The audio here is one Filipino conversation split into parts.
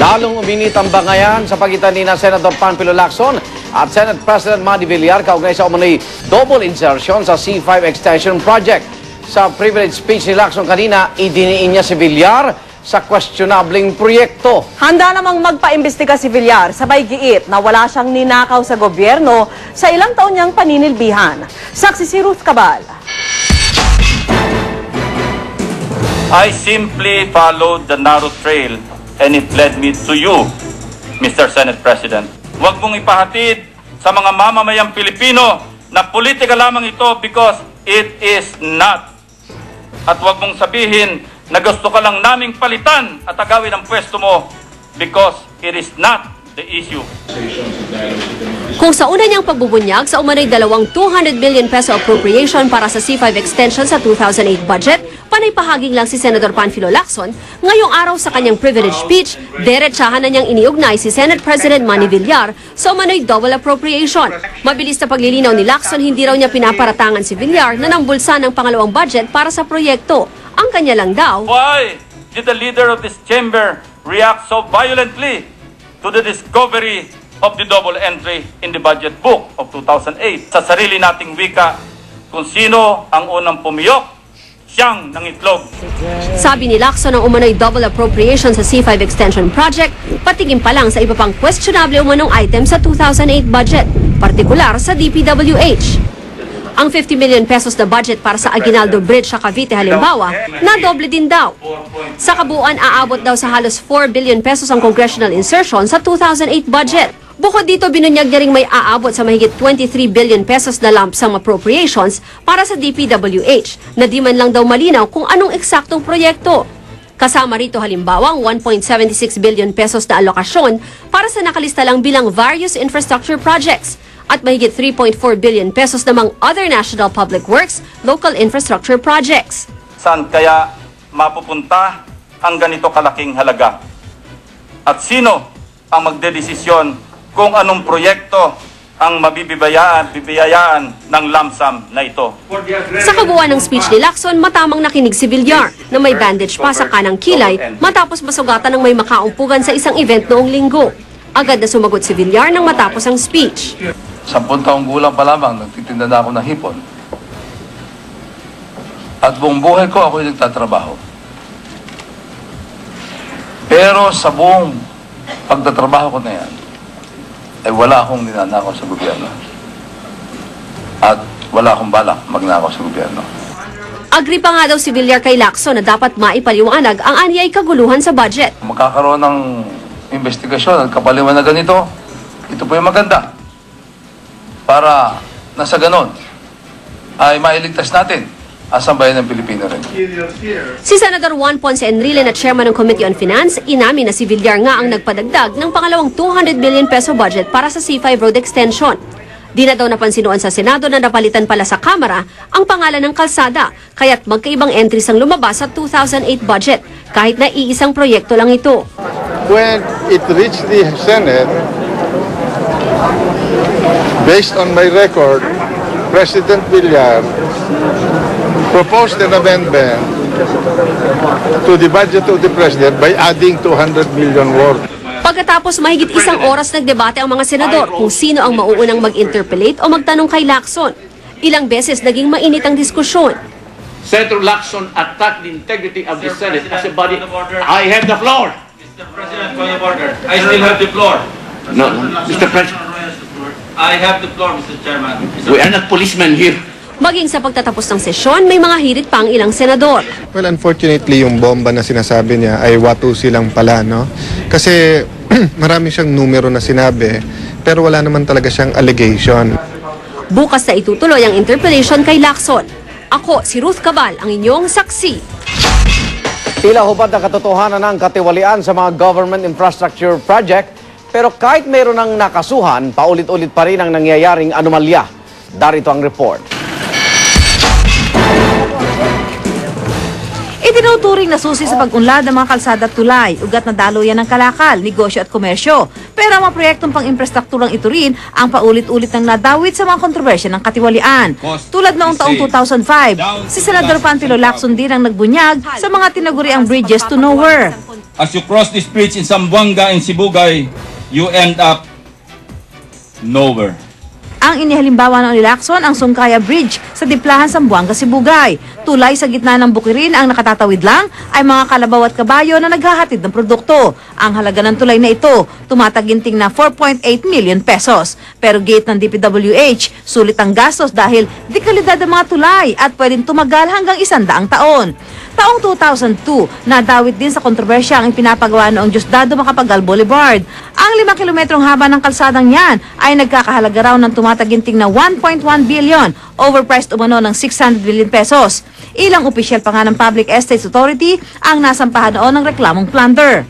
Lalong uminit ang bangayan sa pagitan ni Senator Panfilo Lacson at Senate President Manny Villar kaugnay sa umano'y double insertion sa C5 Extension Project. Sa privilege speech ni Lacson kanina, idiniin niya si Villar sa questionabling proyekto. Handa namang magpaimbestiga si Villar sa may giit na wala siyang ninakaw sa gobyerno sa ilang taon niyang paninilbihan. Saksi si Ruth Cabal. I simply followed the narrow trail and it led me to you, Mr. Senate President. Huwag mong ipahatid sa mga mamamayang Pilipino na politika lamang ito because it is not. At huwag mong sabihin na gusto ka lang naming palitan at agawin ang pwesto mo because it is not the issue. Kung sa una niyang pagbubunyag sa umano'y 200 billion peso appropriation para sa C5 extension sa 2008 budget, panay pahaging lang si Senator Panfilo Lacson, ngayong araw sa kanyang privilege speech, derechahan na niyang iniugnay si Senate President Manny Villar sa umano'y double appropriation. Mabilis na paglilinaw ni Lacson, hindi raw niya pinaparatangan si Villar na nambulsa ng pangalawang budget para sa proyekto. Ang kanya lang daw, why did the leader of this chamber react so violently to the discovery of the double entry in the budget book of 2008? Sa sarili nating wika, kung sino ang unang pumiyok, siyang nangitlog. Sabi ni Lacson ang umano'y double appropriation sa C5 Extension Project, patigim pa lang sa iba pang questionable umanong item sa 2008 budget, partikular sa DPWH. Ang 50 million pesos na budget para sa Aguinaldo Bridge sa Cavite halimbawa, nadoble din daw. Sa kabuuan, aabot daw sa halos 4 billion pesos ang congressional insertion sa 2008 budget. Bukod dito, binunyag niya ring may aabot sa mahigit 23 billion pesos na lump sum appropriations para sa DPWH, na di man lang daw malinaw kung anong eksaktong proyekto. Kasama rito halimbawa ang 1.76 billion pesos na alokasyon para sa nakalista lang bilang various infrastructure projects at mahigit 3.4 billion pesos namang other national public works, local infrastructure projects. Saan kaya mapupunta ang ganito kalaking halaga? At sino ang magdedesisyon kung anong proyekto ang bibiyayaan ng lump sum na ito? Sa kabuuan ng speech ni Lacson, matamang nakinig si Villar na may bandage pa sa kanang kilay matapos masugatan ng may makaumpugan sa isang event noong linggo. Agad na sumagot si Villar nang matapos ang speech. 10 taong gulang pa lamang, nagtitinda na ako ng hipon. At buong buhay ko, ako'y nagtatrabaho. Pero sa buong pagtatrabaho ko na yan, ay wala akong ninanakaw sa gobyerno. At wala akong balak magnakaw sa gobyerno. Agree pa nga daw si Villar kay Lacson na dapat maipaliwanag ang anyay kaguluhan sa budget. Magkakaroon ng investigasyon at kapaliwanagan nito, ito po yung maganda. Para nasa ganon ay mailigtas natin ang bayan ng Pilipino rin. Si Senator Juan Ponce Enrile na chairman ng Committee on Finance, inamin na si Villar nga ang nagpadagdag ng pangalawang 200 billion peso budget para sa C5 road extension. Di na daw napansinuan sa Senado na napalitan pala sa Kamara ang pangalan ng kalsada, kaya't magkaibang entries ang lumabas sa 2008 budget, kahit na iisang proyekto lang ito. When it reached the Senate, based on my record, President Villar proposed an amendment to the budget of the President by adding 200 million worth. Pagkatapos mahigit isang oras nagdebate ang mga senador kung sino ang mauunang mag-interpellate o magtanong kay Lacson. Ilang beses naging mainit ang diskusyon. Senator Lacson attacked the integrity of the Senate as a body. I have the floor. Mr. President, point of order. I still have the floor. No, Mr. President. I have the floor, Mr. Chairman. We are not policemen here. Maging sa pagtatapos ng sesyon, may mga hirit pa ang ilang senador. Well, unfortunately, yung bomba na sinasabi niya ay watusi lang pala, no? Kasi marami siyang numero na sinabi, pero wala naman talaga siyang allegation. Bukas na itutuloy ang interpellation kay Lacson. Ako, si Ruth Cabal, ang inyong saksi. Tila hubad na katotohanan ng katiwalian sa mga government infrastructure project, pero kahit mayroon ng nakasuhan, paulit-ulit pa rin ang nangyayaring anomalya. Darito ang report. Tinuturing na susi sa pag-unlad ng mga kalsada at tulay, ugat na daluyan ng kalakal, negosyo at komersyo. Pero ang mga proyektong pang-infrastrukturang ito rin ang paulit-ulit ng nadawit sa mga kontrobersya ng katiwalian. Tulad noong taong 2005, si Senador Panfilo Lacson din ang nagbunyag sa mga tinaguriang bridges to nowhere. As you cross this bridge in Zamboanga and Sibugay, you end up nowhere. Ang inihalimbawa ng Lacson ang Sungkaya Bridge sa Diplahan, Zamboanga, Sibugay. Tulay sa gitna ng bukirin ang nakatatawid lang ay mga kalabaw at kabayo na naghahatid ng produkto. Ang halaga ng tulay na ito, tumataginting na 4.8 million pesos. Pero gate ng DPWH, sulit ang gastos dahil di kalidad ang mga tulay at pwedeng tumagal hanggang 100 taon. Taong 2002, nadawit din sa kontrobersya ang pinapagawa noong Diosdado Macapagal Boulevard. Ang 5 kilometrong haba ng kalsadang yan ay nagkakahalaga raw ng tumataginting na 1.1 billion, overpriced umano ng 600 billion pesos. Ilang opisyal pa nga ng Public Estates Authority ang nasampahan noon ng reklamong plunder.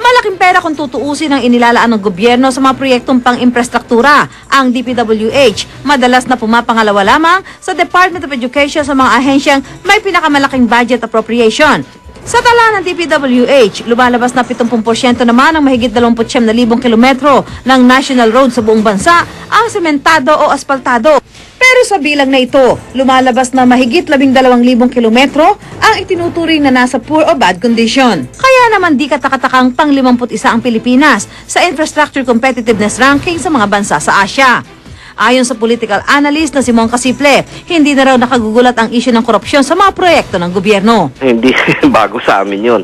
Malaking pera kung tutuusin ang inilalaan ng gobyerno sa mga proyektong pang-infrastruktura. Ang DPWH madalas na pumapangalawa lamang sa Department of Education sa mga ahensyang may pinakamalaking budget appropriation. Sa tala ng DPWH, lumalabas na 70% naman ang mahigit 29,000 kilometro ng national road sa buong bansa ang sementado o asfaltado. Pero sa bilang na ito, lumalabas na mahigit 12,000 kilometro ang itinuturing na nasa poor o bad condition. Kaya naman di katakatakang pang-51 ang Pilipinas sa Infrastructure Competitiveness Ranking sa mga bansa sa Asia. Ayon sa political analyst na si Mon Casiple, hindi na raw nakagugulat ang issue ng korupsyon sa mga proyekto ng gobyerno. Hindi bago sa amin yun.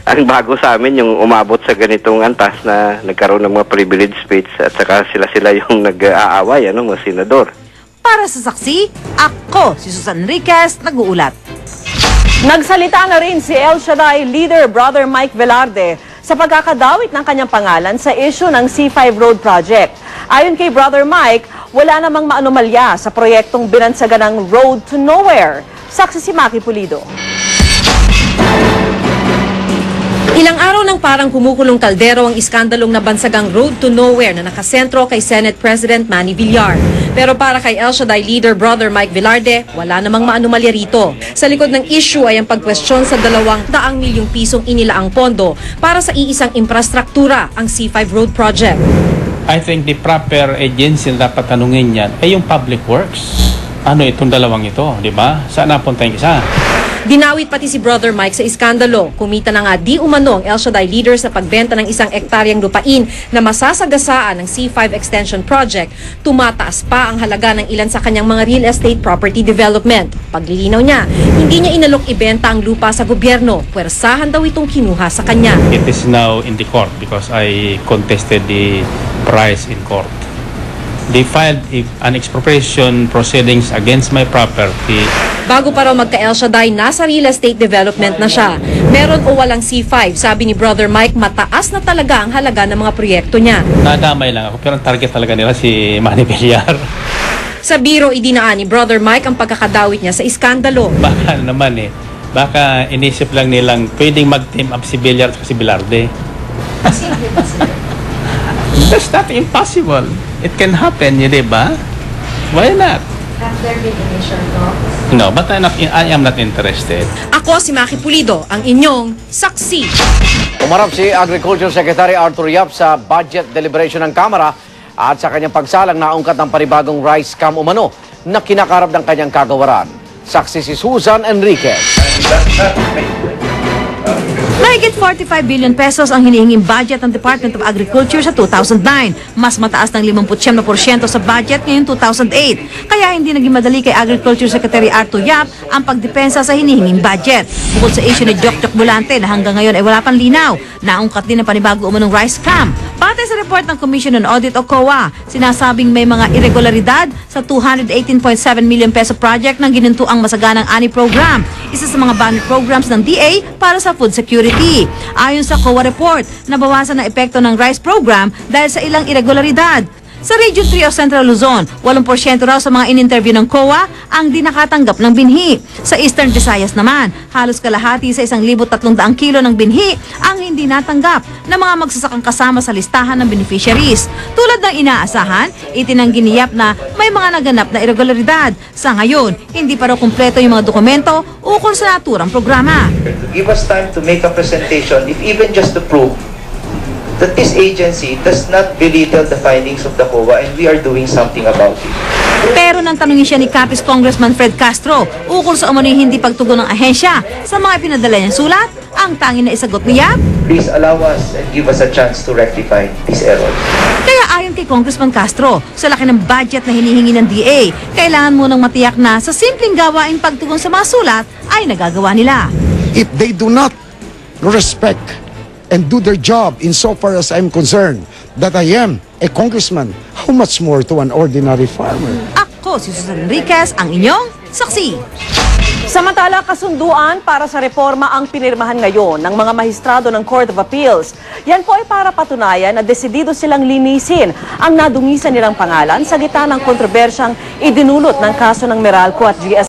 Ang bago sa amin yung umabot sa ganitong antas na nagkaroon ng mga privilege speech at saka sila yung nag-aaway, mga senador. Para sa saksi, ako si Susan Enriquez, nag-uulat. Nagsalita na rin si El Shaddai leader Brother Mike Velarde sa pagkakadawit ng kanyang pangalan sa issue ng C5 Road Project. Ayon kay Brother Mike, wala namang maanomalya sa proyektong binansagan ng Road to Nowhere. Saksi si Maki Pulido. Ilang araw nang parang kumukulong kaldero ang iskandalong nabansagang Road to Nowhere na nakasentro kay Senate President Manny Villar. Pero para kay El Shaddai leader Brother Mike Velarde, wala namang maanumalya rito. Sa likod ng issue ay ang pagkwestiyon sa 200 milyong pisong inilaang pondo para sa iisang infrastruktura, ang C5 Road Project. I think the proper agency na dapat tanungin yan ay yung Public Works. Ano itong dalawang ito, di ba? Saan napunta yung isa? Dinawit pati si Brother Mike sa iskandalo. Kumita na nga di umano ang El Shaddai leader sa pagbenta ng 1 ektaryang lupain na masasagasaan ng C5 Extension Project. Tumataas pa ang halaga ng ilan sa kanyang mga real estate property development. Paglilinaw niya, hindi niya inalok ibenta ang lupa sa gobyerno. Puwersahan daw itong kinuha sa kanya. It is now in the court because I contested the price in court. They filed an expropriation proceedings against my property. Bago pa raw magka-El Shaddai, nasa real estate development na siya. Meron o walang C5, sabi ni Brother Mike, mataas na talaga ang halaga ng mga proyekto niya. Nadamay lang ako, pero ang target talaga nila si Manny Villar. Sa biro, idinaan ni Brother Mike ang pagkakadawit niya sa iskandalo. Baka naman baka inisip lang nilang pwedeng mag-team up si Villar at si Velarde. That's not impossible. It can happen, di ba? Why not? Have there been initial talks? No, but I am not interested. Ako si Maki Pulido, ang inyong saksi. Umarap si Agriculture Secretary Arthur Yap sa budget deliberation ng Kamara at sa kanyang pagsalang naungkat ng panibagong rice scam umano na kinakarap ng kanyang kagawaran. Saksi si Susan Enriquez. Mahigit 45 billion pesos ang hinihinging budget ng Department of Agriculture sa 2009. Mas mataas ng 57% sa budget ngayong 2008. Kaya hindi naging madali kay Agriculture Secretary Arthur Yap ang pagdepensa sa hinihinging budget. Bukod sa issue ni Jokjok Bulante na hanggang ngayon ay wala pang linaw, naungkat din ang panibago umunong rice scam. Batay sa report ng Commission on Audit o COA, sinasabing may mga irregularidad sa 218.7 million peso project ng ginintuang masaganang ANI program, isa sa mga banner programs ng DA para sa food security. Ayon sa COA report, nabawasan ang epekto ng rice program dahil sa ilang irregularidad. Sa Region 3 o Central Luzon, 8% raw sa mga in-interview ng COA ang di nakatanggap ng binhi. Sa Eastern Visayas naman, halos kalahati sa 1,300 kilo ng binhi ang hindi natanggap ng mga magsasakang kasama sa listahan ng beneficiaries. Tulad ng inaasahan, itinanggi ni Yap na may mga naganap na irregularidad. Sa ngayon, hindi pa raw kumpleto yung mga dokumento ukol sa naturang programa. Give us time to make a presentation, if even just to prove that this agency does not belittle the findings of the COA and we are doing something about it. Pero nang tanungin siya ni Capiz Congressman Fred Castro ukol sa umano'y hindi pagtugon ng ahensya sa mga pinadala niyang sulat, ang tanging na isagot niya, Please allow us and give us a chance to rectify these errors. Kaya ayon kay Congressman Castro, sa laki ng budget na hinihingi ng DA, kailangan munang matiyak na sa simpleng gawain pagtugon sa mga sulat ay nagagawa nila. If they do not respect and do their job insofar as I'm concerned, that I am a congressman, how much more to an ordinary farmer? Ako si Susan Enriquez, ang inyong saksi. Samantala, kasunduan para sa reforma ang pinirmahan ngayon ng mga mahistrado ng Court of Appeals. Yan po ay para patunayan na desidido silang linisin ang nadungisan nilang pangalan sa gitna ng kontrobersyang idinulot ng kaso ng Meralco at GS